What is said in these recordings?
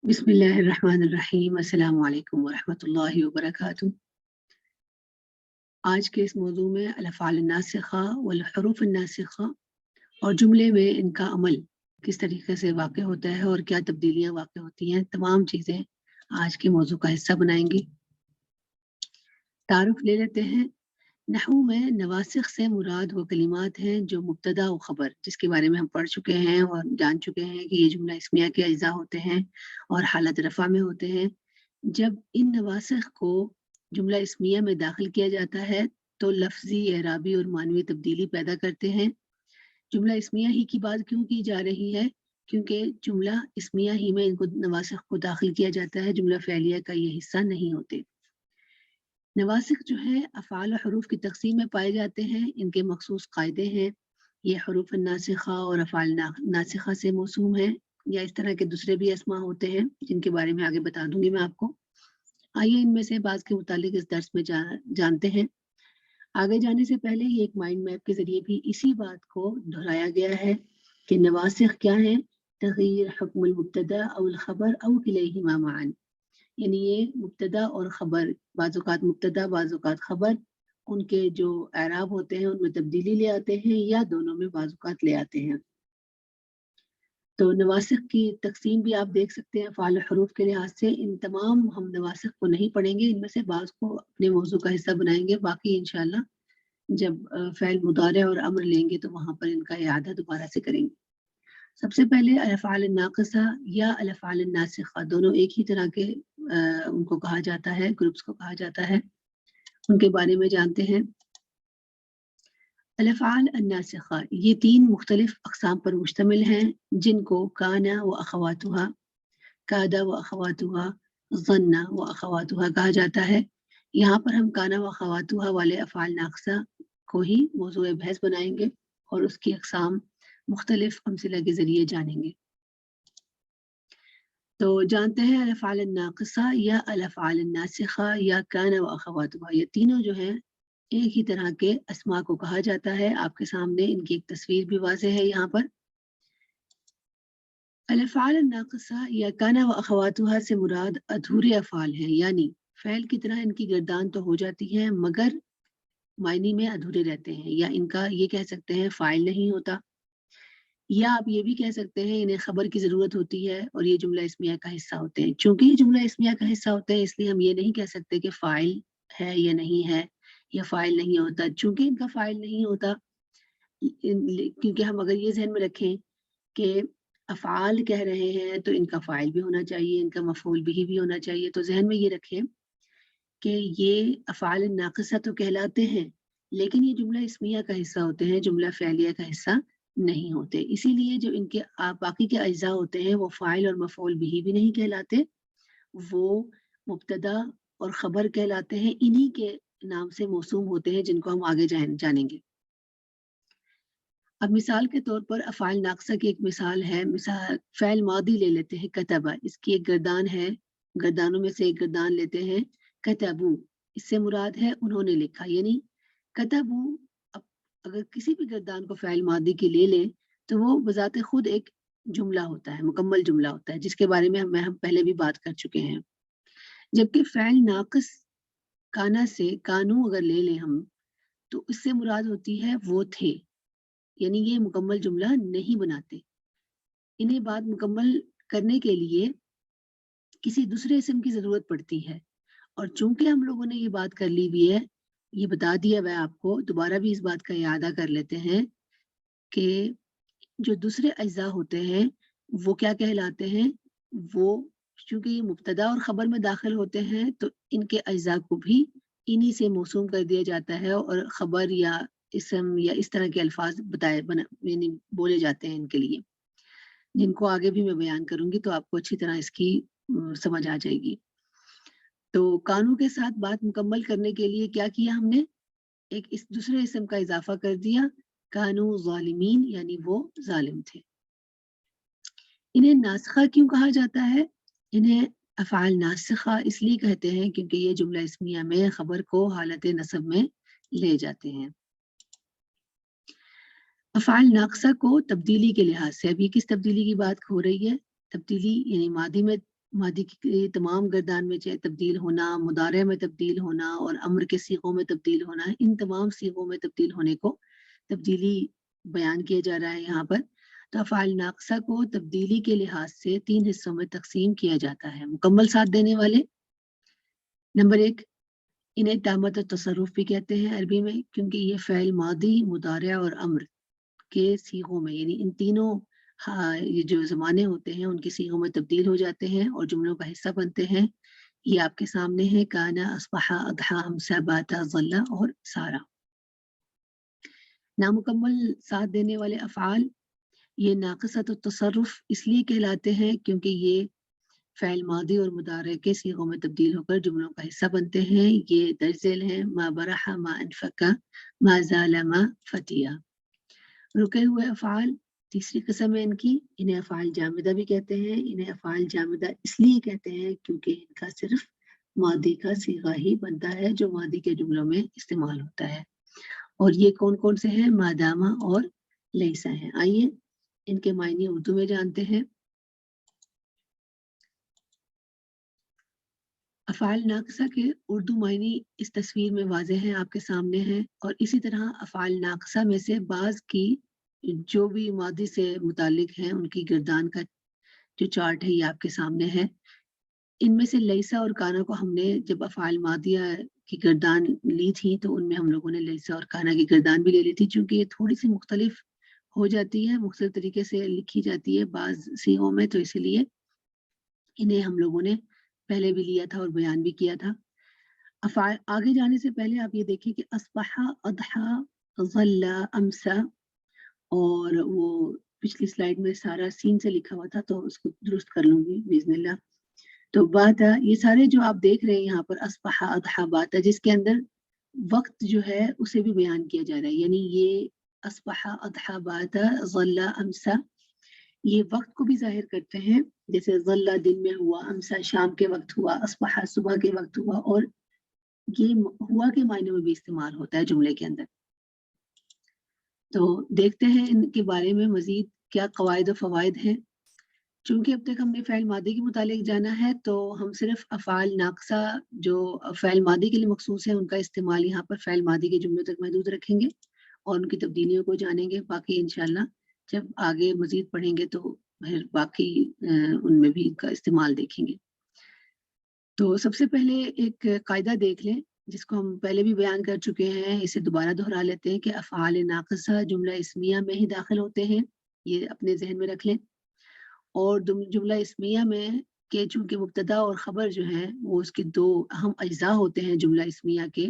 बिस्मिल्लाहिर्रहमानिर्रहीम, अस्सलाम वालेकुम वरहमतुल्लाहि वबरकातुहू। आज के इस मौजू में अल-अफ़आल नासिखा वल हुरूफ नासिखा और जुमले में इनका अमल किस तरीके से वाक़ होता है और क्या तब्दीलियाँ वाक़ होती हैं, तमाम चीज़ें आज के मौजू का हिस्सा बनाएंगी। तारुफ ले लेते हैं। नहू में नवासिख से मुराद वो कलिमात हैं जो मुब्तदा व ख़बर, जिसके बारे में हम पढ़ चुके हैं और जान चुके हैं कि ये जुमला इस्मिया के अज्जा होते हैं और हालत रफ़ा में होते हैं। जब इन नवासिख को जुमला इस्मिया में दाखिल किया जाता है तो लफ्ज़ी, एराबी और मानवी तब्दीली पैदा करते हैं। जुमला इस्मिया ही की बात क्यों की जा रही है? क्योंकि जुमला इस्मिया ही में इनको नवासिख को दाखिल किया जाता है, जुमला फ़ेलिया का ये हिस्सा नहीं होते। नवासिख जो है अफ़आल और हुरूफ की तक़सीम में पाए जाते हैं। इनके मख़सूस क़ायदे हैं। ये हुरूफ नासिखा और अफ़आल नासिखा से मौसूम हैं, या इस तरह के दूसरे भी अस्मा होते हैं जिनके बारे में आगे बता दूंगी मैं आपको। आइए इनमें से बाज़ के मुतालिक इस दर्स में जानते हैं। आगे जाने से पहले ये एक माइंड मैप के ज़रिए भी इसी बात को दोहराया गया है कि नवासिख क्या है। तग़यीर हुक्मुल मुब्तदा अवल ख़बर अव किलैहिमा मअन, यानी ये मुब्तदा और ख़बर, बाज़-औक़ात मुब्तदा बाज़-औक़ात ख़बर, उनके जो एराब होते हैं उनमें तब्दीली ले आते हैं या दोनों में बाज़-औक़ात ले आते हैं। तो नवासिख की तक़सीम भी आप देख सकते हैं अफ़आल और हुरूफ के लिहाज से। इन तमाम हम नवासिख को नहीं पढ़ेंगे, इनमें से बाज़ को अपने मौज़ू का हिस्सा बनाएंगे, बाकी इंशाअल्लाह जब फ़ेल मुदारे और अम्र लेंगे तो वहाँ पर इनका इआदा दोबारा से करेंगे। सबसे पहले अल-अफ़आल नाक़िसा या अल-अफ़आल नासिखा, दोनों एक ही तरह के उनको कहा जाता है, ग्रुप्स को कहा जाता है। उनके बारे में जानते हैं। अल-अफ़आल अन्नासिखा ये 3 मुख्तलिफ अक़साम पर मुश्तमिल हैं, जिनको काना व अख़वातुहा, कादा व अख़वातुहा, ज़न्ना व अख़वातुहा कहा जाता है। यहाँ पर हम काना व अख़वातुहा वाले अफ़आल नाक़िसा को ही मौज़ूए बहस बनाएंगे और उसकी अक़साम मुख्तलिफ अमसिला के ज़रिए जानेंगे। तो जानते हैं अल-अफ़आल नाक़िसा या अल-अफ़आल नासिखा या काना व अख़वातुहा, ये तीनों जो हैं एक ही तरह के अस्मा को कहा जाता है। आपके सामने इनकी एक तस्वीर भी वाज़ेह है यहाँ पर। अल-अफ़आल नाक़िसा या काना व अख़वातुहा से मुराद अधूरे अफ़आल हैं, यानी फ़ेल की तरह इनकी गर्दान तो हो जाती है मगर मायने में अधूरे रहते हैं, या इनका ये कह सकते हैं फ़ाइल नहीं होता, या आप ये भी कह सकते हैं इन्हें खबर की ज़रूरत होती है और ये जुमला इस्मिया का हिस्सा होते हैं। चूँकि ये जुमला इस्मिया का हिस्सा होते हैं इसलिए हम ये नहीं कह सकते कि फ़ाइल है या नहीं है, या फ़ाइल नहीं होता। चूँकि इनका फ़ाइल नहीं होता, क्योंकि हम अगर ये ज़हन में रखें कि अफ़आल कह रहे हैं तो इनका फ़ाइल भी होना चाहिए, इनका मफ़ऊल बिही भी होना चाहिए। तो ज़हन में ये रखें कि ये अफ़आल नाक़िसा तो कहलाते हैं, लेकिन ये जुमला इस्मिया का हिस्सा होते हैं, जुमला फ़ेलिया का हिस्सा नहीं होते। इसीलिए जो इनके बाकी के अज्ज़ा होते हैं वो फ़ाइल और मफ़ऊल बिही भी नहीं कहलाते, वो मुब्तदा और ख़बर कहलाते हैं। इन्हीं के नाम से मौसूम होते हैं जिनको हम आगे जानेंगे। अब मिसाल के तौर पर अफ़आल नाक़िसा की एक मिसाल है, फ़ेल मादी ले लेते हैं कतबा, इसकी एक गर्दान है, गर्दानों में से एक गर्दान लेते हैं कतबू, इससे मुराद है उन्होंने लिखा, यानी कतबू। अब अगर किसी भी गर्दान को फ़ेल मादी की ले लें तो वो बज़ाते खुद एक जुमला होता है, मुकम्मल जुमला होता है, जिसके बारे में हम पहले भी बात कर चुके हैं। जबकि फ़ेल नाक़िस काना से कानू अगर ले लें हम, तो इससे मुराद होती है वो थे, यानी ये मुकम्मल जुमला नहीं बनाते। इन्हें बात मुकम्मल करने के लिए किसी दूसरे इस्म की ज़रूरत पड़ती है, और चूँकि हम लोगों ने ये बात कर ली हुई है, ये बता दिया हुआ है आपको, दोबारा भी इस बात का इआदा कर लेते हैं कि जो दूसरे अज्ज़ा होते हैं वो क्या कहलाते हैं। वो चूँकि ये मुब्तदा और ख़बर में दाखिल होते हैं तो इनके अज्ज़ा को भी इन्हीं से मौसूम कर दिया जाता है और ख़बर या इस्म या इस तरह के अल्फ़ाज़ यानी बोले जाते हैं इनके लिए, जिनको आगे भी मैं बयान करूँगी तो आपको अच्छी तरह इसकी समझ आ जाएगी। तो कानू के साथ बात मुकम्मल करने के लिए क्या किया हमने, एक इस दूसरे इस्म का इज़ाफ़ा कर दिया, कानू ज़ालिमीन, यानी वो ज़ालिम थे। इन्हें नासिखा क्यों कहा जाता है? इन्हें अफ़आल नासिखा इसलिए कहते हैं क्योंकि ये जुमला इस्मिया में ख़बर को हालत नस्ब में ले जाते हैं। अफ़ाल नाक़िसा को तब्दीली के लिहाज से, अब ये किस तब्दीली की बात हो रही है? तब्दीली यानी मादी की तमाम गर्दान में चाहे तब्दील होना, मुदारे में तब्दील होना और अम्र के सीगों में तब्दील होना, इन तमाम सीगों में तब्दील होने को तब्दीली बयान किया जा रहा है यहाँ पर। तो अफ़ाल नाक़िसा को तब्दीली के लिहाज से 3 हिस्सों में तक़सीम किया जाता है। मुकम्मल साथ देने वाले, नंबर 1, इन्हें तामत तसर्रुफ़ भी कहते हैं अरबी में, क्योंकि ये फ़ेल मादी, मुदारे और अम्र के सीगों में, यानी इन तीनों हाँ, ये जो ज़माने होते हैं उनके सीगों में तब्दील हो जाते हैं और जुमलों का हिस्सा बनते हैं। ये आपके सामने है, काना, अस्बहा, अदहा, अमसा, बाता, ज़ल्ला और सारा। नामुकम्मल साथ देने वाले अफ़आल ये नाक़िसतुत तसर्रुफ़ इसलिए कहलाते हैं क्योंकि ये फ़ेल मादी और मुदारे के सीगों में तब्दील होकर जुमलों का हिस्सा बनते हैं। ये दर्ज ज़ैल हैं, मा बरहा, मा अनफ़का, मा ज़ाला, मा फ़तिया। रुके हुए अफ़आल तीसरी किस्म है इनकी, इन्हें अफ़आल जामिदा भी कहते हैं। इन्हें अफ़आल जामिदा इसलिए कहते हैं क्योंकि इनका सिर्फ़ मादी का सीगा ही बनता है जो मादी के जुमलों में इस्तेमाल होता है। और ये कौन-कौन से हैं? मादामा और लैसा हैं। आइए इनके मायने उर्दू में जानते हैं। अफ़आल नाक़िसा के उर्दू मायने इस तस्वीर में वाज़ेह हैं, आपके सामने हैं। और इसी तरह अफ़आल नाक़िसा में से बाज़ की जो भी मादी से मुताल्लिक़ हैं, उनकी गिरदान का जो चार्ट है ये आपके सामने है। इनमें से लैसा और काना को हमने जब अफ़आल मादिया की गिरदान ली थी, तो उनमें हम लोगों ने लैसा और काना की गिरदान भी ले ली थी। चूँकि ये थोड़ी-सी मुख्तलिफ़ हो जाती है, मुख्तलिफ़ तरीके से लिखी जाती है बाज़ सीगों में, तो इसीलिए इन्हें हम लोगों ने पहले भी लिया था और बयान भी किया था। आगे जाने से पहले आप ये देखिए कि अस्बहा, अदहा, ज़ल्ला, अमसा, और वो पिछली स्लाइड में सारा सीन से लिखा हुआ था, तो उसको दुरुस्त कर लूँगी बिइज़्निल्लाह। तो बाता, ये सारे जो आप देख रहे हैं यहाँ पर अस्बहा, अदहा, बाता, जिसके अंदर वक़्त जो है उसे भी बयान किया जा रहा है। यानी ये अस्बहा, अदहा, बाता, ज़ल्ला, अमसा, ये वक़्त को भी ज़ाहिर करते हैं। जैसे ज़ल्ला दिन में हुआ, अमसा शाम के वक़्त हुआ, अस्बहा सुबह के वक़्त हुआ, और ये हुआ के मायने में भी इस्तेमाल होता है जुमले के अंदर। तो देखते हैं इनके बारे में मज़ीद क्या क़वाइद व फ़वाइद हैं। चूँकि अब तक हमने फ़ेल मादी के मुतालिक जाना है, तो हम सिर्फ़ अफ़आल नाक़िसा जो फ़ेल मादी के लिए मख़सूस है, उनका इस्तेमाल यहाँ पर फ़ेल मादी के जुमलों तक महदूद रखेंगे और उनकी तब्दीलियों को जानेंगे। बाकी इंशाअल्लाह जब आगे मज़ीद पढ़ेंगे तो फिर बाकी उनमें भी इनका इस्तेमाल देखेंगे। तो सबसे पहले एक कायदा देख लें, जिसको हम पहले भी बयान कर चुके हैं, इसे दोबारा दोहरा लेते हैं कि अफ़आल नाक़िसा जुमला इस्मिया में ही दाख़िल होते हैं। ये अपने ज़हन में रख लें। और जुमला इस्मिया में के चूँकि मुब्तदा और ख़बर जो हैं, वो उसके 2 अहम अज्ज़ा होते हैं जुमला इस्मिया के,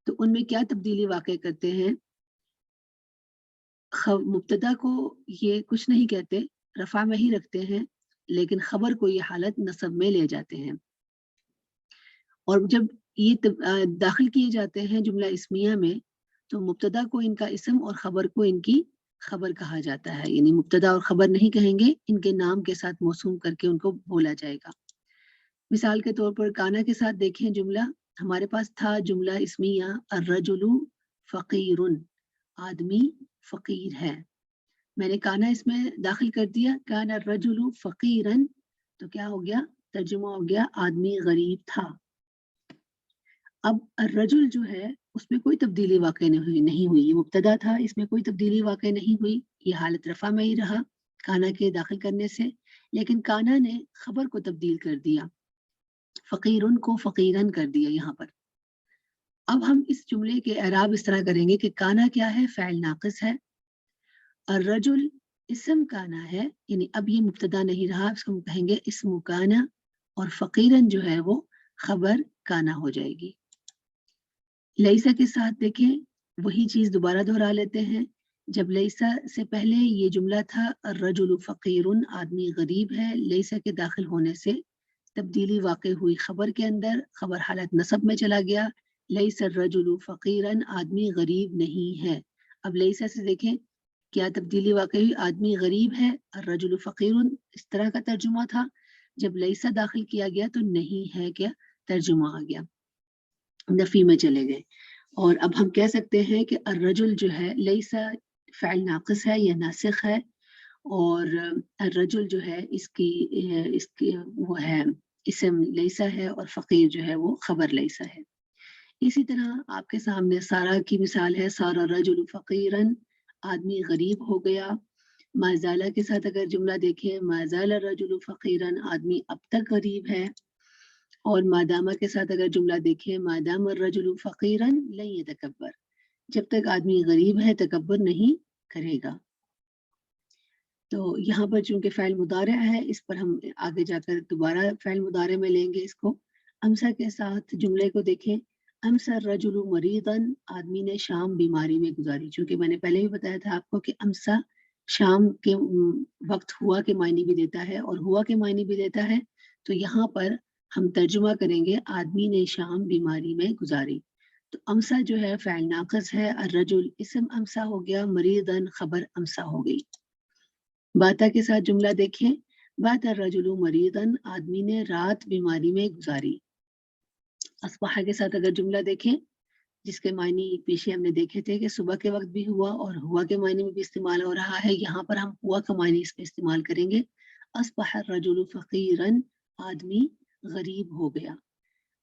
तो उनमें क्या तब्दीली वाक़ई करते हैं? मुब्तदा को ये कुछ नहीं कहते, रफ़ा में ही रखते हैं, लेकिन ख़बर को ये हालत नस्ब में ले जाते हैं। और जब ये दाख़िल किए जाते हैं जुमला इस्मिया में, तो मुब्तदा को इनका इस्म और ख़बर को इनकी ख़बर कहा जाता है। यानी मुब्तदा और ख़बर नहीं कहेंगे, इनके नाम के साथ मौसूम करके उनको बोला जाएगा। मिसाल के तौर पर काना के साथ देखें जुमला, हमारे पास था जुमला इस्मिया अर्रजुलु फ़क़ीरुन, आदमी फ़क़ीर है। मैंने काना इसमें दाख़िल कर दिया, काना अर्रजुलु फ़क़ीरन, तो क्या हो गया? तर्जुमा हो गया आदमी गरीब था। अब अर्रजुल जो है उसमें कोई तब्दीली वाक़ई नहीं हुई। ये मुब्तदा था, इसमें कोई तब्दीली वाक़ई नहीं हुई। ये हालत रफ़ा में ही रहा काना के दाख़िल करने से, लेकिन काना ने ख़बर को तब्दील कर दिया। फ़क़ीरुन को फ़क़ीरन कर दिया यहाँ पर। अब हम इस जुमले के एराब इस तरह करेंगे कि काना क्या है? फ़ेल नाक़िस है। अर्रजुल इस्म काना है, यानी अब ये मुब्तदा नहीं रहा, इसको हम कहेंगे इस्मु काना, और फ़क़ीरन जो है वो ख़बर काना हो जाएगी। लईसा के साथ देखें, वही चीज़ दोबारा दोहरा लेते हैं। जब लईसा से पहले ये जुमला था अर्रजुलु फ़क़ीरुन, आदमी गरीब है, लईसा के दाख़िल होने से तब्दीली वाक़ई हुई ख़बर के अंदर, ख़बर हालत नस्ब में चला गया। लईसा अर्रजुलु फ़क़ीरन, आदमी गरीब नहीं है। अब लईसा से देखें क्या तब्दीली वाक़ई हुई? आदमी गरीब है, अर्रजुलु फ़क़ीरुन इस तरह का तर्जुमा था। जब लईसा दाख़िल किया गया तो नहीं है क्या तर्जुमा आ गया, नफ़ी में चले गए। और अब हम कह सकते हैं कि अर्रजुल जो है लईसा फ़ाइल नाक़िस है या नासिख़ है, और अर्रजुल जो है इसकी वो है इस्म लैसा है, और फ़क़ीर जो है वो ख़बर लैसा है। इसी तरह आपके सामने सारा की मिसाल है, सारा रजुल फ़क़ीरन, आदमी गरीब हो गया। माज़ाला के साथ अगर जुमला देखें, माज़ाला रजुल फ़क़ीरन, आदमी अब तक गरीब है। और मादामा के साथ अगर जुमला देखें, मादाम अर्रजुल फ़क़ीरन लन यतकब्बर, जब तक आदमी गरीब है तकब्बुर नहीं करेगा। तो यहाँ पर चूँकि फ़ाइल मुदारिअ है, इस पर हम आगे जाकर दोबारा फ़ाइल मुदारिअ में लेंगे इसको। अम्सा के साथ जुमले को देखें, अम्सा अर्रजुलु मरीदन, आदमी ने शाम बीमारी में गुज़ारी। चूँकि मैंने पहले भी बताया था आपको कि अम्सा शाम के वक़्त हुआ के मायने भी देता है और हुआ के मायने भी देता है। तो यहाँ पर हम तर्जुमा करेंगे, आदमी ने शाम बीमारी में गुज़ारी। तो अम्सा जो है फ़ाइल नाक़िस है, अर्रजुल इस्म अम्सा हो गया, मरीदन ख़बर अम्सा हो गई। बाता के साथ जुमला देखें, बाता अर्रजुलु मरीदन, आदमी ने रात बीमारी में गुज़ारी। अस्बहा के साथ अगर जुमला देखें, जिसके मायने पीछे हमने देखे थे कि सुबह के वक़्त भी हुआ और हुआ के मायने में भी इस्तेमाल हो रहा है, यहाँ पर हम हुआ का मायने इसमें इस्तेमाल करेंगे। अस्बहा अर्रजुलु फ़क़ीरन, आदमी गरीब हो गया।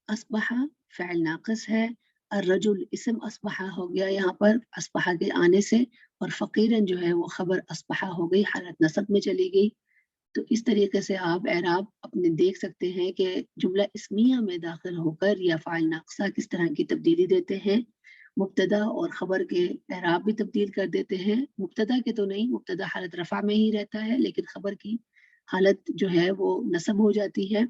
अस्बहा फ़ाइल नाक़िस है, अर्रजुल इस्म अस्बहा हो गया यहाँ पर अस्बहा के आने से, और फ़क़ीरन जो है वो ख़बर अस्बहा हो गई, हालत नस्ब में चली गई। तो इस तरीके से आप एराब अपने देख सकते हैं कि जुमला इस्मिया में दाखिल होकर या फ़ाइल नाक़िसा किस तरह की तब्दीली देते हैं। मुब्तदा और ख़बर के एराब भी तब्दील कर देते हैं। मुब्तदा के तो नहीं, मुब्तदा हालत रफ़ा में ही रहता है, लेकिन ख़बर की हालत जो है वो नस्ब हो जाती है।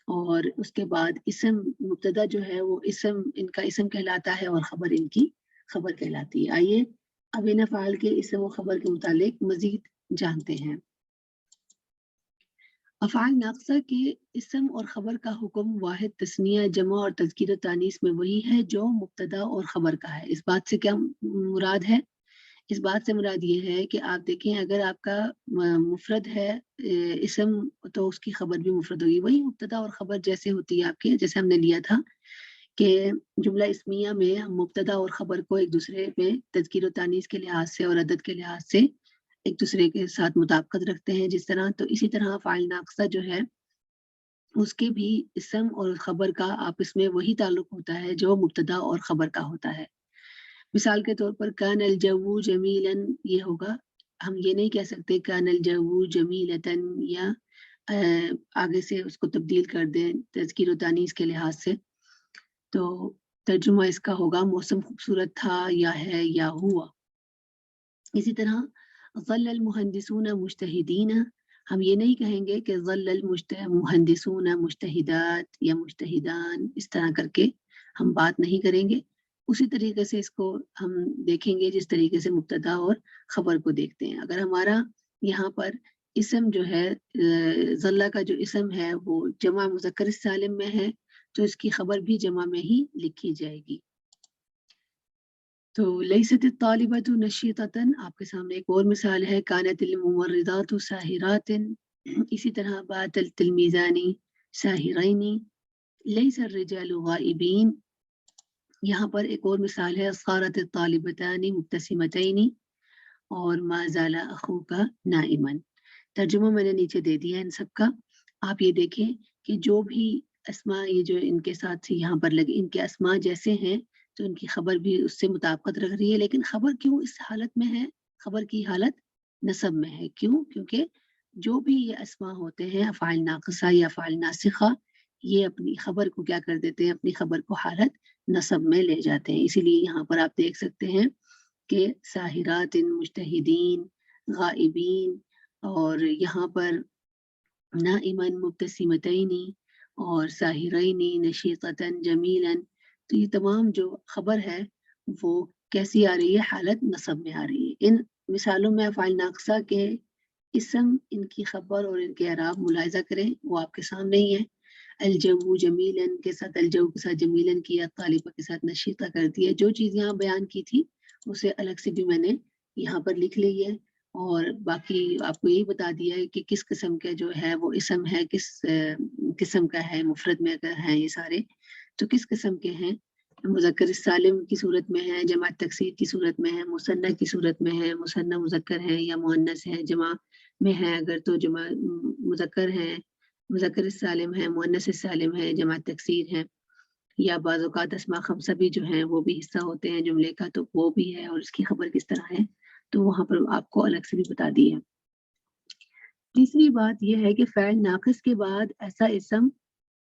और उसके बाद इस्म मुब्तदा जो है वो इस्म इनका इस्म कहलाता है और ख़बर इनकी ख़बर कहलाती है। आइए अब इन अफ़आल के इस्म व ख़बर के मुतालिक मज़ीद जानते हैं। अफ़आल नाक़िसा के इस्म और ख़बर का हुक्म वाहिद, तस्निया, जमा और तज़कीर तानीस में वही है जो मुब्तदा और ख़बर का है। इस बात से क्या मुराद है? इस बात से मुराद ये है कि आप देखें, अगर आपका मुफ़रद है इस्म, तो उसकी ख़बर भी मुफ़रद होगी। वही मुब्तदा और ख़बर जैसे होती है आपके, जैसे हमने लिया था कि जुमला इस्मिया में हम मुब्तदा और ख़बर को एक दूसरे में तज़कीर व तानीस के लिहाज से और अदद के लिहाज से एक दूसरे के साथ मुताबिकत रखते हैं जिस तरह, तो इसी तरह फ़ाइल नाक़िसा जो है उसके भी इस्म और ख़बर का आपस में वही ताल्लुक होता है जो मुब्तदा और ख़बर का होता है। मिसाल के तौर पर कानल जव्वु जमीलन, ये होगा। हम ये नहीं कह सकते कानल जव्वु जमीलतन, या आगे से उसको तब्दील कर दें तज़कीर व तानीस के लिहाज से। तो तर्जुमा इसका होगा मौसम खूबसूरत था, या है, या हुआ। इसी तरह ज़ल्लल मुहंदिसून मुज्तहिदीन, हम ये नहीं कहेंगे कि ज़ल्लल मुहंदिसून मुज्तहिदात या मुज्तहिदान, इस तरह करके हम बात नहीं करेंगे। उसी तरीके से इसको हम देखेंगे जिस तरीके से मुब्तदा और ख़बर को देखते हैं। अगर हमारा यहाँ पर इस्म जो है ज़ल्ला का जो इस्म है वो जमा मुज़क्कर सालिम में है, तो इसकी ख़बर भी जमा में ही लिखी जाएगी। तो लैसत तालिबतु नशीततन, आपके सामने एक और मिसाल है, कानतिल मुमर्रिदातु साहिरातिन। इसी तरह बातल तिलमीज़ानी साहिरैनी, लैसा रिजालु गाइबीन। यहाँ पर एक और मिसाल है, सारत तालिबतानी मुब्तसिमतैनी, और मा ज़ाला अखूका नाइमन। तर्जुमा मैंने नीचे दे दिया है इन सब का। आप ये देखें कि जो भी अस्मा ये जो इनके साथ यहाँ पर लगे, इनके अस्मा जैसे हैं, तो इनकी खबर भी उससे मुताबिकत रख रही है। लेकिन खबर क्यों इस हालत में है? खबर की हालत नसब में है। क्यों? क्योंकि जो भी ये अस्मा होते हैं अफ़ाइल नाक़िसा या अफ़ाइल नासिखा, ये अपनी खबर को क्या कर देते हैं? अपनी खबर को हालत नसब में ले जाते हैं। इसीलिए यहाँ पर आप देख सकते हैं कि साहिरातिन, मुज्तहिदीन, गाइबीन, और यहाँ पर नाइमन, मुब्तसिमतैनी, और साहिरैनी, नशीततन, जमीलन। तो ये तमाम जो खबर है वो कैसी आ रही है? हालत नसब में आ रही है। इन मिसालों में अफ़ाइल नाक़िसा के इस्म, इनकी खबर और इनके एराब मुलाहिज़ा करें, वो आपके सामने ही है। अलजव्वु जमीलन के साथ अलजव्वु के साथ जमीलन किया, तालिबा के साथ नशीता कर दिया। जो चीज़ यहाँ बयान की थी उसे अलग से भी मैंने यहाँ पर लिख ली है, और बाकी आपको यही बता दिया है कि किस किस्म का जो है वो इस्म है, किस किस्म का है, मुफ़रद में अगर हैं ये सारे तो किस किस्म के हैं। मुज़क्कर सालिम की सूरत में है, जमा तकसीर की सूरत में है, मुसन्ना की सूरत में है, मुसन्ना मुज़क्कर है या मुअन्नस है, जमा में है अगर तो जमा मुज़क्कर है, मुज़क्कर सालिम है, मुअन्नस सालिम है, जमा तकसीर है, या बाज़ औक़ात अस्मा ख़म्सा भी जो हैं वो भी हिस्सा होते हैं जुमले का, तो वो भी है और इसकी खबर किस तरह है, तो वहाँ पर आपको अलग से भी बता दी है। तीसरी बात ये है कि फ़ैल नाक़िस के बाद ऐसा इस्म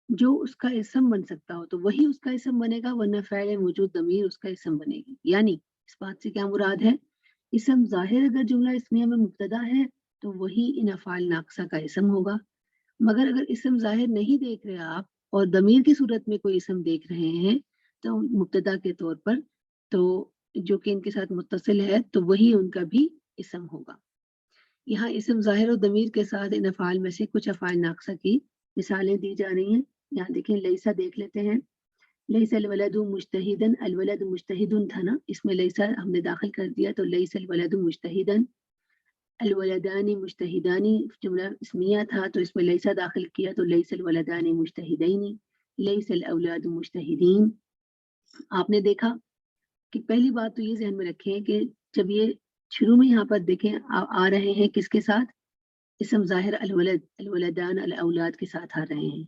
जो उसका इस्म बन सकता हो तो वही उसका इस्म बनेगा, वरना फ़ैल मौजूद ज़मीर उसका इस्म बनेगी। यानी इस बात से क्या मुराद है, इस्म ज़ाहिर अगर जुमला इस्मिया में मुब्तदा है तो वही इन अफ़आल नाक़िसा का इस्म होगा। मगर अगर इस्म ज़ाहिर नहीं देख रहे आप और ज़मीर की सूरत में कोई इस्म देख रहे हैं तो मुब्तदा के तौर पर, तो जो कि इनके साथ मुत्तसिल है तो वही उनका भी इस्म होगा। यहाँ इस्म ज़ाहिर और ज़मीर के साथ इन अफ़आल में से कुछ अफ़आल नाक़िसा की मिसालें दी जा रही हैं। यहाँ देखें, लैसा देख लेते हैं। लैसा अल-वलदु मुज्तहिदन, अल-वलद मुज्तहिदुन था ना, इसमें लैसा हमने दाखिल कर दिया तो लैसा अल-वलदु मुज्तहिदन। अल-वलदानी मुज्तहिदानी जुमला इस्मिया था तो इसमें लैसा दाखिल किया तो लैसा अल-वलदानी मुज्तहिदैनी, लैसा अल-औलादु मुज्तहिदीन। आपने देखा कि पहली बात तो ये ज़हन में रखें कि जब ये शुरू में यहाँ पर देखें आ रहे हैं किसके साथ, इस्म ज़ाहिर अल-वलद, अल-वलदान, अल-औलाद के साथ आ रहे हैं।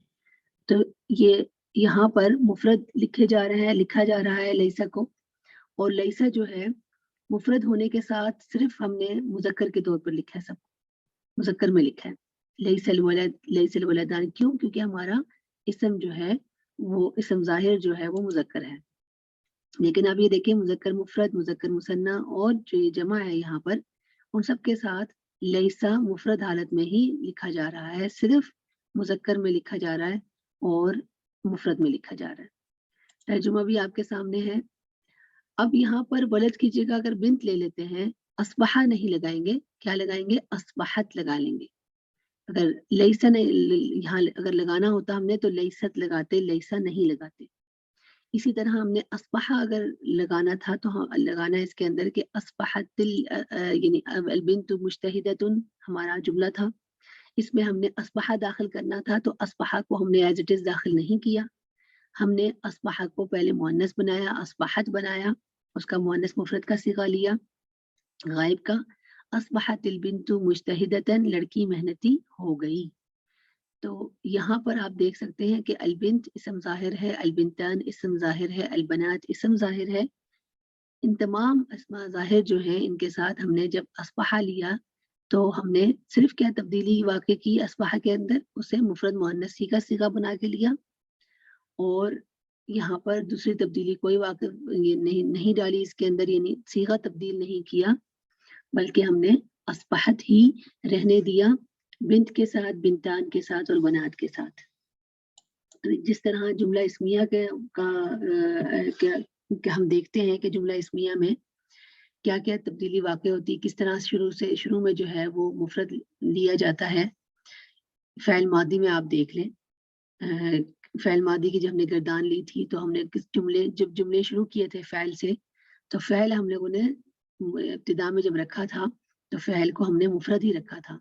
तो ये यहाँ पर मुफ़रद लिखा जा रहा है लैसा को, और लैसा जो है मुफ़रद होने के साथ सिर्फ़ हमने मुज़क्कर के तौर पर लिखा है, सब मुज़क्कर में लिखा है। लैसल वलद, लैसल वलदान, क्यों? क्योंकि हमारा इस्म जो है वो इस्म ज़ाहिर जो है वो मुज़क्कर है। लेकिन आप ये देखिए, मुज़क्कर मुफ़रद, मुज़क्कर मुसन्ना और जो ये जमा है यहाँ पर, उन सब के साथ लैसा मुफ़रद हालत में ही लिखा जा रहा है, सिर्फ़ मुज़क्कर में लिखा जा रहा है और मुफ़रद में लिखा जा रहा है। तर्जुमा भी आपके सामने है। अब यहाँ पर वलद की जगह अगर बिन्त ले लेते हैं, अस्बहा नहीं लगाएँगे, क्या लगाएँगे? अस्बहत लगा लेंगे। अगर लैसा नहीं यहाँ अगर लगाना होता हमने तो लैसत लगाते, लैसा नहीं लगाते। इसी तरह हमने अस्बहा अगर लगाना था तो लगाना है इसके अंदर कि अस्बहतिल यानी अल बिन्तु मुज्तहिदतुन हमारा जुमला था। इसमें हमने अस्बहा दाखिल करना था तो अस्बहा को हमने एज़ इट इज़ दाखिल नहीं किया। हमने अस्बहा को पहले मुअन्नस बनाया, अस्बहत बनाया, उसका मुअन्नस मुफ़रद का सिगा लिया, गायब का। अस्बहतिल बिन्तु मुज्तहिदतन, लड़की मेहनती हो गई। तो यहाँ पर आप देख सकते हैं कि अल-बिन्त इस्म ज़ाहिर है, अल-बिन्तान इस्म ज़ाहिर है, अल-बनात इस्म ज़ाहिर है। इन तमाम अस्मा ज़ाहिर जो हैं इनके साथ हमने जब अस्बहा लिया तो हमने सिर्फ़ क्या तब्दीली वाक़ई की अस्बहा के अंदर, उसे मुफ़रद मुअन्नस का सिगा बना के लिया, और यहाँ पर दूसरी तब्दीली कोई ये नहीं डाली इसके अंदर, यानी सीगा तब्दील नहीं किया, बल्कि हमने अस्बहत ही रहने दिया, बिन्त के साथ, बिन्तान के साथ और बनात के साथ। तो जिस तरह जुमला इस्मिया क्या हम देखते हैं कि जुमला इस्मिया में क्या-क्या तब्दीली वाक़ई होती है, किस तरह शुरू में जो है वो मुफ़रद लिया जाता है। फ़ेल मादी में आप देख लें, फ़ेल मादी की जब हमने गर्दान ली थी तो हमने जब जुमले शुरू किए थे फ़ेल से, तो फ़ेल हम लोगों ने इब्तिदा में जब रखा था तो फ़ेल को हमने मुफ़रद ही रखा था,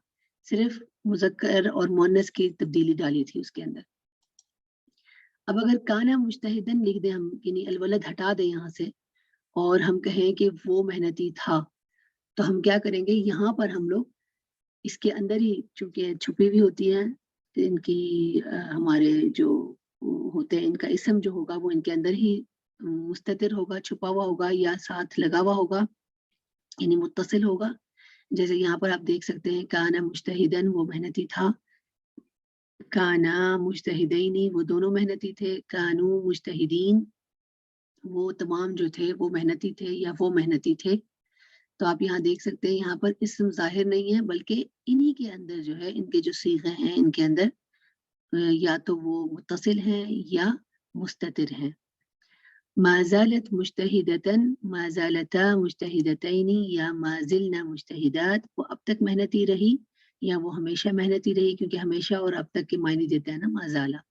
सिर्फ़ मुज़क्कर और मुअन्नस की तब्दीली डाली थी उसके अंदर। अब अगर काना मुज्तहिदन लिख दें हम, यानी अल-वलद हटा दें यहाँ से और हम कहें कि वो मेहनती था, तो हम क्या करेंगे, यहाँ पर हम लोग इसके अंदर ही, चूँकि छुपी हुई होती हैं इनकी हमारे जो होते हैं, इनका इस्म जो होगा वो इनके अंदर ही मुस्ततिर होगा, छुपा हुआ होगा या साथ लगा हुआ होगा, यानी मुत्तसिल होगा। जैसे यहाँ पर आप देख सकते हैं, काना मुज्तहिदन, वो मेहनती था। काना मुज्तहिदैनी, वो दोनों मेहनती थे। कानू मुज्तहिदीन, वो तमाम जो थे वो मेहनती थे या वो मेहनती थे। तो आप यहाँ देख सकते हैं, यहाँ पर इस्म ज़ाहिर नहीं है, बल्कि इन्हीं के अंदर जो है, इनके जो सीग़े हैं इनके अंदर या तो वो मुत्तसिल हैं या मुस्ततिर हैं। माज़ालत मुज्तहिदतन, माज़ालता मुज्तहिदतैनी या माज़िलना मुज्तहिदात, वो अब तक मेहनती रही या वो हमेशा मेहनती रही, क्योंकि हमेशा और अब तक के मायने देता है ना माज़ाला।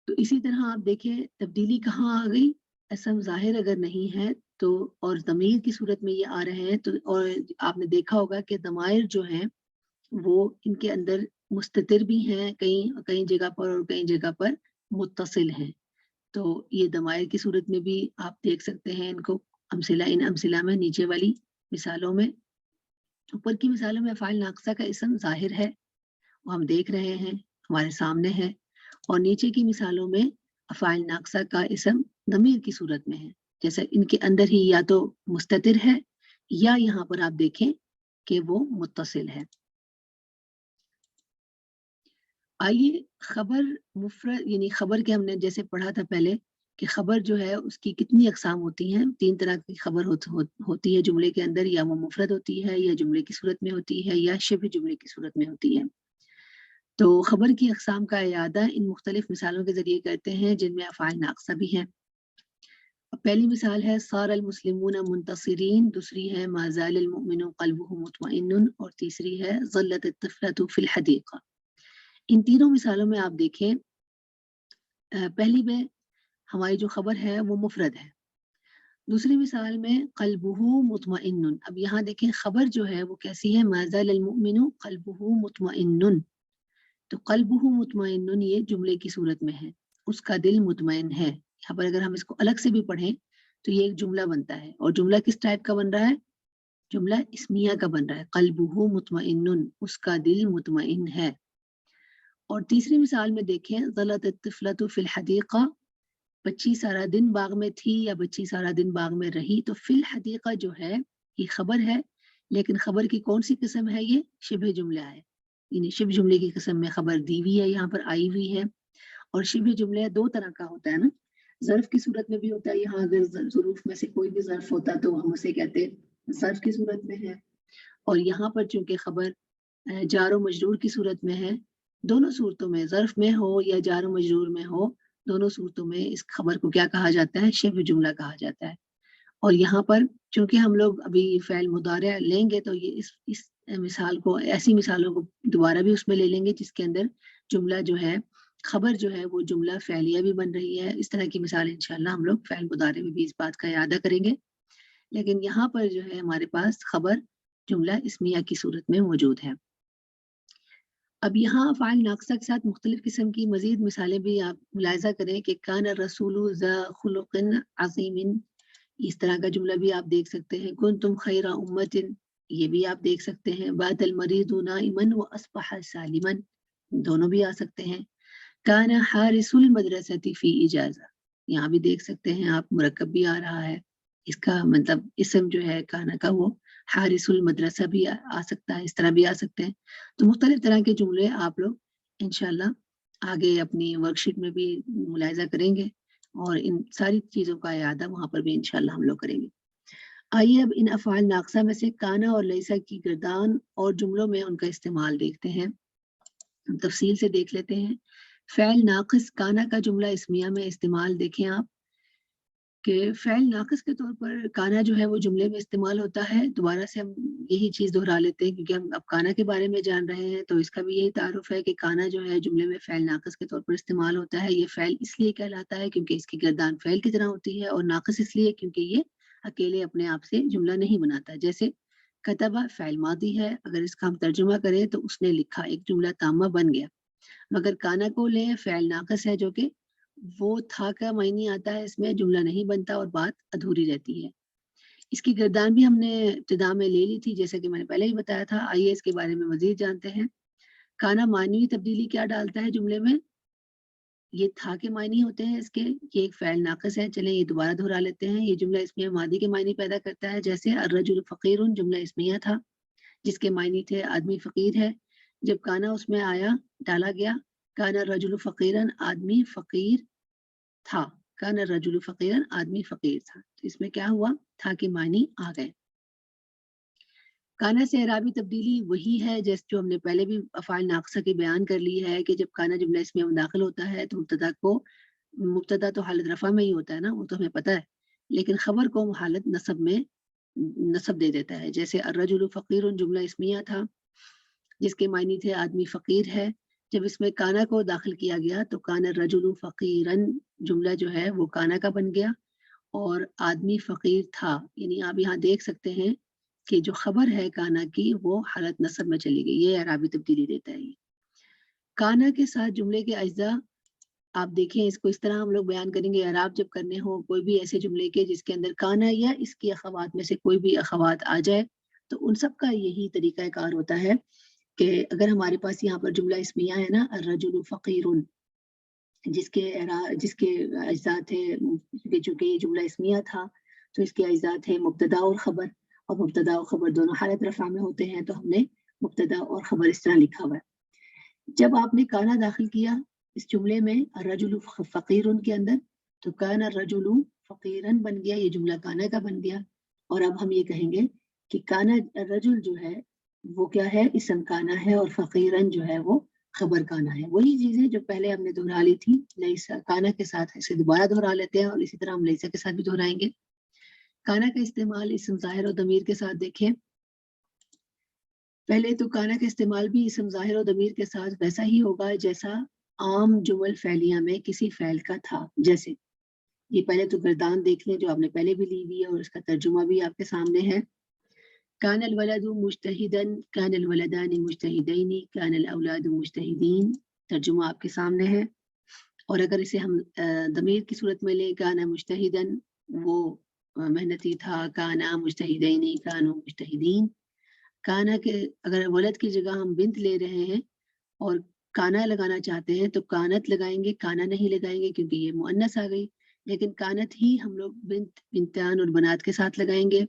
तो इसी तरह आप देखें तब्दीली कहाँ आ गई, इस्म ज़ाहिर अगर नहीं है तो, और ज़मीर की सूरत में ये आ रहे हैं तो, और आपने देखा होगा कि ज़माइर जो हैं वो इनके अंदर मुस्ततिर भी हैं कहीं कहीं जगह पर और कई जगह पर मुत्तसिल हैं। تو یہ दमायर की सूरत में भी आप देख सकते हैं इनको। अमसिला, इन अमसिला में नीचे वाली मिसालों में, ऊपर की मिसालों में अफ़ाइल नाक़िसा का इसम ज़ाहिर है, वो हम देख रहे हैं, हमारे सामने है, और नीचे की मिसालों में अफ़ाइल नाक़िसा का इसम ज़मीर की सूरत में है। जैसे इनके अंदर ही या तो मुस्ततिर है या यहाँ पर आप देखें कि वो मुत्तसिल है। आइए खबर मुफ़रद यानी खबर के हमने जैसे पढ़ा था पहले कि खबर जो है उसकी कितनी अक़साम होती हैं। 3 तरह की खबर होती है जुमले के अंदर, या वो मुफ़रद होती है, या जुमले की सूरत में होती है, या शिब्ह जुमले की सूरत में होती है। तो खबर की अक़साम का इयादा इन मुख्तलिफ़ मिसालों के ज़रिए करते हैं जिनमें अफ़आल नाक़िसा भी हैं। पहली मिसाल है सारल मुस्लिमून मुंतसिरीन, दूसरी है मा ज़ालल मुमिनु क़ल्बुहु मुतमइन्नुन, और तीसरी है ज़ल्लत अत-तिफ़लतु फ़िल हदीक़ा। इन तीनों मिसालों में आप देखें, पहली में हमारी जो खबर है वो मुफ़रद है, दूसरी मिसाल में क़ल्बुहु मुतमइन्नुन। अब यहाँ देखें खबर जो है वो कैसी है, मा ज़ालल मुमिनु क़ल्बुहु मुतमइन्नुन। तो क़ल्बुहु मुतमइन्नुन ये जुमले की सूरत में है, उसका दिल मुतमइन है। यहाँ पर अगर हम इसको अलग से भी पढ़ें तो ये एक जुमला बनता है, और जुमला किस टाइप का बन रहा है, जुमला इस्मिया का बन रहा है। क़ल्बुहु मुतमइन्नुन, उसका दिल मुतमइन है। और तीसरी मिसाल में देखें, ज़लत अत-तिफ़लतु फ़िल हदीक़ा, बच्ची सारा दिन बाग में थी या बच्ची सारा दिन बाग में रही। तो फ़िल हदीक़ा जो है ये खबर है, लेकिन खबर की कौन सी किस्म है, ये शिब्ह जुमला है, यानी शिब्ह जुमले की किस्म में खबर दी हुई है, यहाँ पर आई हुई है। और शिब्ह जुमला 2 तरह का होता है ना, ज़र्फ़ की सूरत में भी होता है। यहाँ अगर ज़ुरूफ़ में से कोई भी ज़र्फ़ होता तो हम उसे कहते हैं ज़र्फ़ की सूरत में है, और यहाँ पर चूँकि खबर जार व मजरूर की सूरत में है, दोनों सूरतों में, ज़र्फ़ में हो या जार व मजरूर में हो, दोनों सूरतों में इस खबर को क्या कहा जाता है, शिब्ह जुमला कहा जाता है। और यहाँ पर चूँकि हम लोग अभी फ़ेल मुदारिअ लेंगे तो ये इस मिसाल को, ऐसी मिसालों को दोबारा भी उसमें ले लेंगे जिसके अंदर जुमला जो है, खबर जो है वो जुमला फ़ेलिया भी बन रही है। इस तरह की मिसाल इंशाअल्लाह हम लोग फ़ेल मुदारिअ में भी इस बात का इयादा करेंगे। लेकिन यहाँ पर जो है हमारे पास खबर जुमला इस्मिया की सूरत में मौजूद है। अब यहाँ फ़ाइल नाक़िसा के साथ मुख्तलिफ़ किस्म की मज़ीद मिसालें भी आप मुलाहिज़ा करें कि कान रसूलु ज़ा खुलुक़िन अज़ीमिन, इस तरह का जुमला भी आप देख सकते हैं। कुंतुम खैरा उम्मतिन, ये भी आप देख सकते हैं। बातल मरीदु नाइमन व अस्बह सालिमन, दोनों भी आ सकते हैं। काना हारिसुल मदरसति फ़ी इजाज़ा, यहाँ भी देख सकते हैं आप, मुरक्कब भी आ रहा है। इसका मतलब इस्म जो है काना का वो हारिसुल मदरसा भी आ सकता है, इस तरह भी आ सकते हैं। तो मुख्तलिफ तरह के जुमले आप लोग इंशाअल्लाह आगे अपनी वर्कशीट में भी मुलाहिज़ा करेंगे, और इन सारी चीज़ों का इयादा वहाँ पर भी इंशाअल्लाह हम लोग करेंगे। आइए अब इन अफ़आल नाक़िसा में से काना और लैसा की गिरदान और जुमलों में उनका इस्तेमाल देखते हैं, तफ़सील से देख लेते हैं। फ़ेल नाक़िस काना का जुमला इस्मिया में इस्तेमाल देखें आप, कि फ़ेल नाक़िस के तौर पर काना जो है वो जुमले में इस्तेमाल होता है। दोबारा से हम यही चीज़ दोहरा लेते हैं क्योंकि हम अब काना के बारे में जान रहे हैं, तो इसका भी यही तारुफ़ है कि काना जो है जुमले में फ़ेल नाक़िस के तौर पर इस्तेमाल होता है। ये फ़ेल इसलिए कहलाता है क्योंकि इसकी गर्दान फ़ेल की तरह होती है, और नाक़िस इसलिए क्योंकि ये अकेले अपने आप से जुमला नहीं बनाता। जैसे कतबा फ़ेल मादी है, अगर इसका हम तर्जुमा करें तो उसने लिखा, एक जुमला ताम्मा बन गया। मगर काना को लें, फ़ेल नाक़िस है जो कि वो था का मायने आता है, इसमें जुमला नहीं बनता और बात अधूरी रहती है। इसकी गर्दान भी हमने इब्तिदा में ले ली थी, जैसे कि मैंने पहले ही बताया था। आइए इसके बारे में मज़ीद जानते हैं। काना मानवी तब्दीली क्या डालता है जुमले में? ये था के मायने होते हैं इसके, ये एक फ़ेल नाक़िस है। चलें ये दोबारा दोहरा लेते हैं। ये जुमला इस्मिया मादी के मायने पैदा करता है, जैसे अर्रजुलु फ़क़ीरुन जुमला इस्मिया था, जिसके मायने थे आदमी फ़क़ीर है। जब काना उसमें आया, डाला गया, काना अर्रजुलु फ़क़ीरन, आदमी फ़क़ीर था। काना अर्रजुलु फ़क़ीरन, आदमी फ़क़ीर था। तो इसमें क्या हुआ? था के मायने आ गए। काना से एराबी तब्दीली वही है जैसे जो हमने पहले भी अफ़आल नाक़िसा की बयान कर ली है कि जब काना जुमला इस्मिया में दाखिल होता है तो मुब्तदा तो हालत रफ़ा में ही होता है ना, वो तो हमें पता है। लेकिन खबर को वो हालत नस्ब में नस्ब दे देता है। जैसे अर्रजुलु फ़क़ीरुन जुमला इस्मिया था, जिसके मायने थे आदमी फ़क़ीर है। जब इसमें काना को दाखिल किया गया तो काना अर्रजुलु फ़क़ीरन जुमला जो है वो काना का बन गया, और आदमी फ़क़ीर था। यानी आप यहाँ देख सकते हैं कि जो खबर है काना की वो हालत नस्ब में चली गई। ये एराबी तब्दीली देता है ये। काना के साथ जुमले के अज्जा आप देखें इसको इस तरह हम लोग बयान करेंगे, एराब जब करने हो कोई भी ऐसे जुमले के जिसके अंदर काना या इसकी अखवात में से कोई भी अखवात आ जाए, तो उन सब का यही तरीक़ाकार होता है कि अगर हमारे पास यहाँ पर जुमला इस्मिया है ना, अर्रजुलु फ़क़ीरुन, जिसके अज्ज़ा थे, कि चूँकि ये जुमला इस्मिया था, तो इसके अज्ज़ा थे मुब्तदा और ख़बर, और मुब्तदा और ख़बर दोनों हालत रफ़ा में होते हैं, तो हमने मुब्तदा और ख़बर इस तरह लिखा हुआ है। जब आपने काना दाखिल किया इस जुमले में अर्रजुलु फ़क़ीरुन के अंदर, तो काना अर्रजुलु फ़क़ीरन बन गया, ये जुमला काना का बन गया। और अब हम ये कहेंगे कि काना अर्रजुल जो है वो क्या है, इस्म काना है, और फ़क़ीरन जो है वो खबर काना है। वही चीज़ें जो पहले हमने दोहरा ली थी, लैसा काना के साथ इसे दोबारा दोहरा लेते हैं, और इसी तरह हम लैसा के साथ भी दोहराएंगे। काना का इस्तेमाल इस्म ज़ाहिर और दमीर के साथ देखें। पहले तो काना का इस्तेमाल भी इस्म ज़ाहिर और दमीर के साथ वैसा ही होगा जैसा आम जुमल फ़ैलिया में किसी फ़ैल का था। जैसे ये पहले तो गर्दान देख लें जो आपने पहले भी ली हुई है, और इसका तर्जुमा भी आपके सामने है। कानल वलदु मुज्तहिदन, कानल वलदानि मुज्तहिदैनि, कानल औलादु मुज्तहिदीन, तर्जुमा आपके सामने है। और अगर इसे हम दमीर की सूरत में लें, काना मुज्तहिदन, वो मेहनती था, काना मुज्तहिदैनि, कानू मुज्तहिदीन। काना के अगर वलद की जगह हम बिंत ले रहे हैं और काना लगाना चाहते हैं, तो कानत लगाएंगे, काना नहीं लगाएंगे, क्योंकि ये मुअन्नस आ गई। लेकिन कानत ही हम लोग बिंत, बिंतान और बनात के साथ लगाएंगे।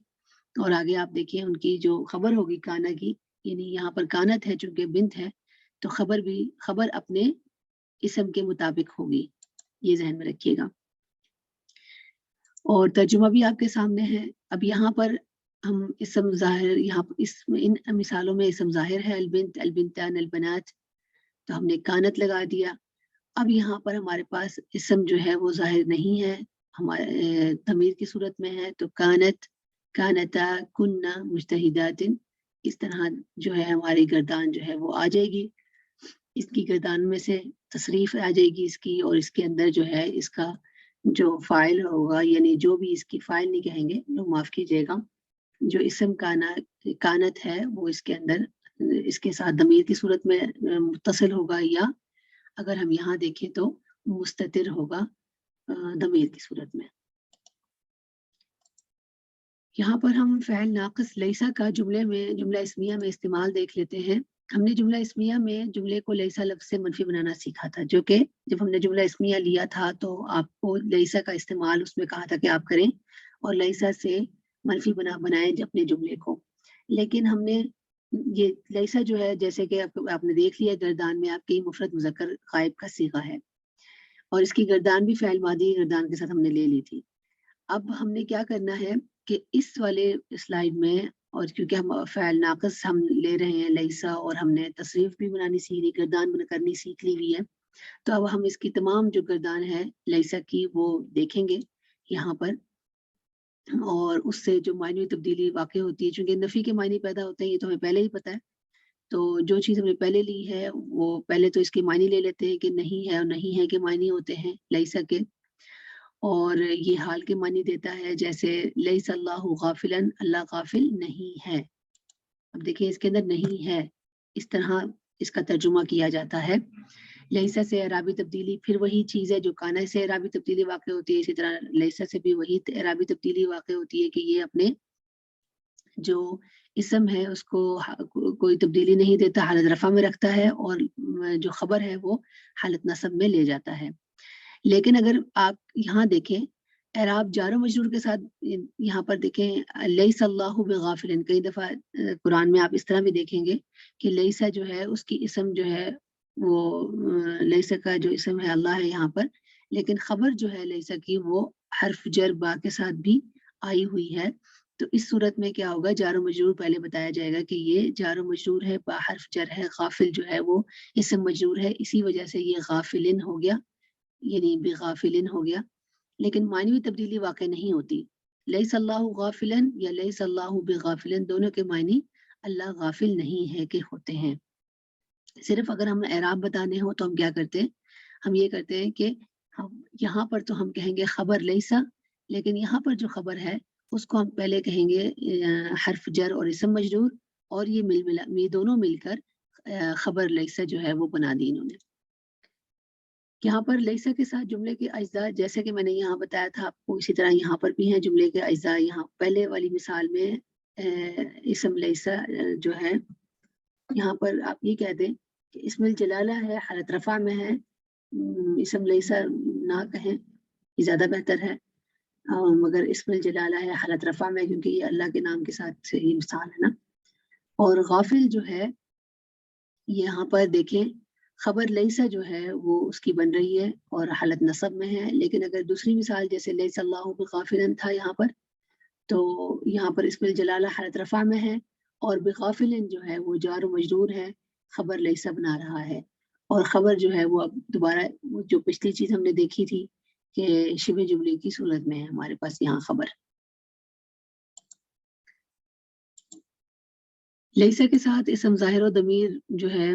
और आगे आप देखिए उनकी जो खबर होगी काना की, यानी यहाँ पर कानत है चूंकि बिंत है, तो खबर अपने इस्म के मुताबिक होगी, ये जहन में रखिएगा। और तर्जुमा भी आपके सामने है। अब यहाँ पर हम इस्म ज़ाहिर, यहाँ इन मिसालों में इस्म ज़ाहिर है अलबिंत, अलबिंतान, अलबनात, तो हमने कानत लगा दिया। अब यहाँ पर हमारे पास इस्म जो है वो ज़ाहिर नहीं है, हमारे तमीर की सूरत में है, तो कानत, कानता, कुन्ना मुज्तहिदातिन, इस तरह जो है हमारी गर्दान जो है वो आ जाएगी। इसकी गर्दान में से तसरीफ आ जाएगी इसकी, और इसके अंदर जो है इसका जो फ़ाइल होगा, यानी जो भी इसकी फ़ाइल नहीं कहेंगे, तो माफ़ कीजिएगा, जो इस्म कानत है वो इसके अंदर इसके साथ दमीर की सूरत में मुत्तसिल होगा, या अगर हम यहाँ देखें तो मुस्ततिर होगा दमीर की सूरत में। यहाँ पर हम फ़ैल नाक़िस लैसा का जुमला इस्मिया में इस्तेमाल देख लेते हैं। हमने जुमला इस्मिया में जुमले को लैसा लफ्ज़ से मनफ़ी बनाना सीखा था, जो कि जब हमने जुमला इस्मिया लिया था तो आपको लैसा का इस्तेमाल उसमें कहा था कि आप करें, और लैसा से मनफ़ी बनाएँ अपने जुमले को। लेकिन हमने ये लैसा जो है, जैसे कि आपने देख लिया गर्दान में आपके मुफ़रद मुज़क्कर ग़ाइब का सीगा है, और इसकी गर्दान भी फ़ैल मादी गर्दान के साथ हमने ले ली थी। अब हमने क्या करना है कि इस वाले स्लाइड में, और क्योंकि हम फ़ैल नाक़िस हम ले रहे हैं लैसा, और हमने तसरीफ़ भी बनानी सीख ली, गर्दान करनी सीख ली हुई है, तो अब हम इसकी तमाम जो गर्दान है लैसा की वो देखेंगे यहाँ पर, और उससे जो मायने तब्दीली वाक़ई होती है, चूँकि नफ़ी के मायने पैदा होते हैं, ये तो हमें पहले ही पता है। तो जो चीज़ हमने पहले ली है, वो पहले तो इसके मायने ले लेते हैं कि नहीं है, और नहीं है के मायने होते हैं लैसा के। और ये हाल के मानी देता है, जैसे लैसल्लाहु गाफिलन, अल्लाह गाफिल नहीं है। अब देखिए इसके अंदर नहीं है, इस तरह इसका तर्जुमा किया जाता है। लैसा से एराबी तब्दीली फिर वही चीज़ है जो काना से एराबी तब्दीली वाक़ई होती है, इसी तरह लैसा से भी वही एराबी तब्दीली वाक़ई होती है कि ये अपने जो इस्म है उसको कोई तब्दीली नहीं देता, हालत रफ़ा में रखता है, और जो खबर है वो हालत नस्ब में ले जाता है। लेकिन अगर आप यहाँ देखें, एराब जार और मजरूर के साथ यहाँ पर देखें लैसल्लाहु बिगाफिलिन, कई दफ़ा कुरान में आप इस तरह भी देखेंगे कि लैसा जो है उसकी इस्म जो है वो लैसा का जो इस्म है अल्लाह है यहाँ पर, लेकिन खबर जो है लैसा की वो हर्फ जर बा के साथ भी आई हुई है। तो इस सूरत में क्या होगा, जार और मजरूर पहले बताया जाएगा कि ये जार और मजरूर है, बा हर्फ जर है, गाफिल जो है वो इस्म मजरूर है, इसी वजह से ये गाफिलिन हो गया, यानी बेगाफिलिन हो गया। लेकिन मानवी तब्दीली वाक़ई नहीं होती। लैसल्लाहु गाफिलन या लैसल्लाहु बेगाफिलन, दोनों के मायने अल्लाह गाफिल नहीं है कि होते हैं। सिर्फ़ अगर हम एराब बताने हो तो हम क्या करते हैं, हम ये करते हैं कि हम यहाँ पर तो हम कहेंगे खबर लैसा, लेकिन यहाँ पर जो खबर है उसको हम पहले कहेंगे हर्फ जर और इस्म मजरूर, और ये दोनों मिलकर खबर लैसा जो है वो बना दी इन्होंने। यहाँ पर लैसा के साथ जुमले के अज्जा जैसे कि मैंने यहाँ बताया था आपको, इसी तरह यहाँ पर भी हैं जुमले के अज्जा। यहाँ पहले वाली मिसाल में इसम लैसा जो है, यहाँ पर आप ये कह दें कि इसमिल जलाला है, हालत रफा में है। इसम लैसा ना कहें, ये ज़्यादा बेहतर है। मगर इसमिल जलाला है हालत रफा में, क्योंकि ये अल्लाह के नाम के साथ ये मिसाल है ना। और गाफिल जो है, यहाँ पर देखें खबर लैसा जो है वो उसकी बन रही है और हालत नसब में है। लेकिन अगर दूसरी मिसाल जैसे लैसा अल्लाहु बिगाफिलिन था यहाँ पर, तो यहाँ पर इसमिल जलाला हालत रफा में है और बिगाफिलिन जो है वो जार व मजरूर है, खबर लैसा बना रहा है। और खबर जो है वो अब दोबारा वो जो पिछली चीज हमने देखी थी कि शिबे जुमले की सूरत में है हमारे पास यहाँ खबर। लईसा के साथ इसम ज़ाहिर और दमीर जो है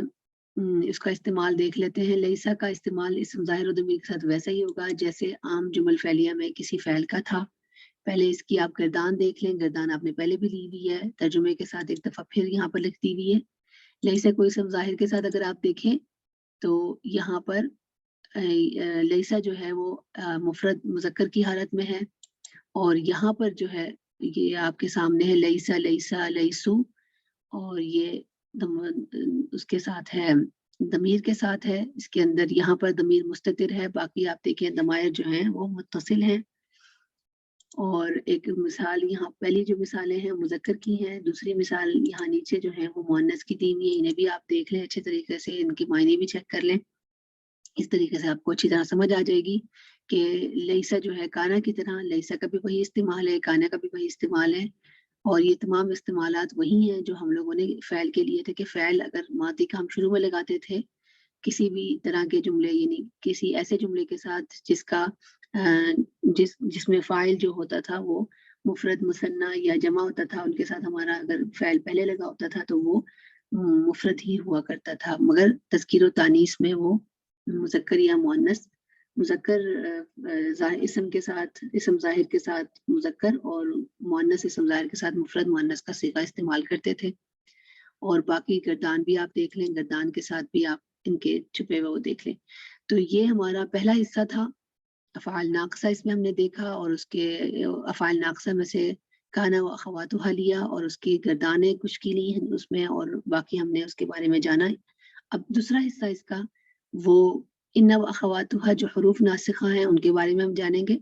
इसका इस्तेमाल देख लेते हैं। लईसा का इस्तेमाल इसम ज़ाहिर और दमीर के साथ वैसा ही होगा जैसे आम जुमल फ़ैलिया में किसी फ़ैल का था। पहले इसकी आप गर्दान देख लें, गर्दान आपने पहले भी ली हुई है, तर्जुमे के साथ एक दफ़ा फिर यहाँ पर लिख दी हुई है। लईसा को इसम ज़ाहिर के साथ अगर आप देखें तो यहाँ पर लईसा जो है वो मुफ़रद मुज़क्कर की हालत में है और यहाँ पर जो है ये आपके सामने है लईसा, लईसा, लईसु और ये उसके साथ है दमीर के साथ है। इसके अंदर यहाँ पर दमीर मुस्ततिर है, बाकी आप देखें दमायर जो हैं वो मुत्तसिल हैं। और एक मिसाल यहाँ पहली जो मिसालें हैं मुज़क्कर की हैं, दूसरी मिसाल यहाँ नीचे जो है वो मुअन्नस की दी हुई है। इन्हें भी आप देख लें अच्छे तरीके से, इनके मायने भी चेक कर लें। इस तरीके से आपको अच्छी तरह समझ आ जाएगी कि लईसा जो है काना की तरह, लईसा का भी वही इस्तेमाल है, काना का भी वही इस्तेमाल है। और ये तमाम इस्तेमालात वही हैं जो हम लोगों ने फ़ैल के लिए थे कि फ़ैल अगर मादी का हम शुरू में लगाते थे किसी भी तरह के जुमले, यानी किसी ऐसे जुमले के साथ जिसका जिसमें फ़ाइल जो होता था वो मुफ़रद, मुसन्ना या जमा होता था, उनके साथ हमारा अगर फ़ैल पहले लगा होता था तो वो मुफ़रद ही हुआ करता था। मगर तज़कीर व तानीस में वो मुज़क्कर या मुअन्नस, मुज़क्कर इस्म के साथ, इस्म ज़ाहिर के साथ मुज़क्कर और मुअन्नस इस्म ज़ाहिर के साथ मुफ़रद मुअन्नस का सीगा इस्तेमाल करते थे। और बाकी गर्दान भी आप देख लें, गर्दान के साथ भी आप इनके छुपे हुए वो देख लें। तो ये हमारा पहला हिस्सा था, अफ़आल नाक़िसा इसमें हमने देखा और उसके अफ़आल नाक़िसा में से काना व अख़वातुहा लिया और उसकी गर्दानें कुछ की ली हैं उसमें और बाकी हमने उसके बारे में जाना। अब दूसरा हिस्सा इसका वो इन्ना व अख़वातुहा जो हुरूफ़ नासिख़ा हैं उनके बारे में हम जानेंगे।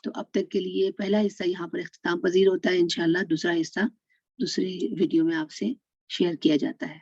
तो अब तक के लिए पहला हिस्सा यहाँ पर इख्तिताम पज़ीर होता है। इंशाअल्लाह दूसरा हिस्सा दूसरी वीडियो में आपसे शेयर किया जाता है।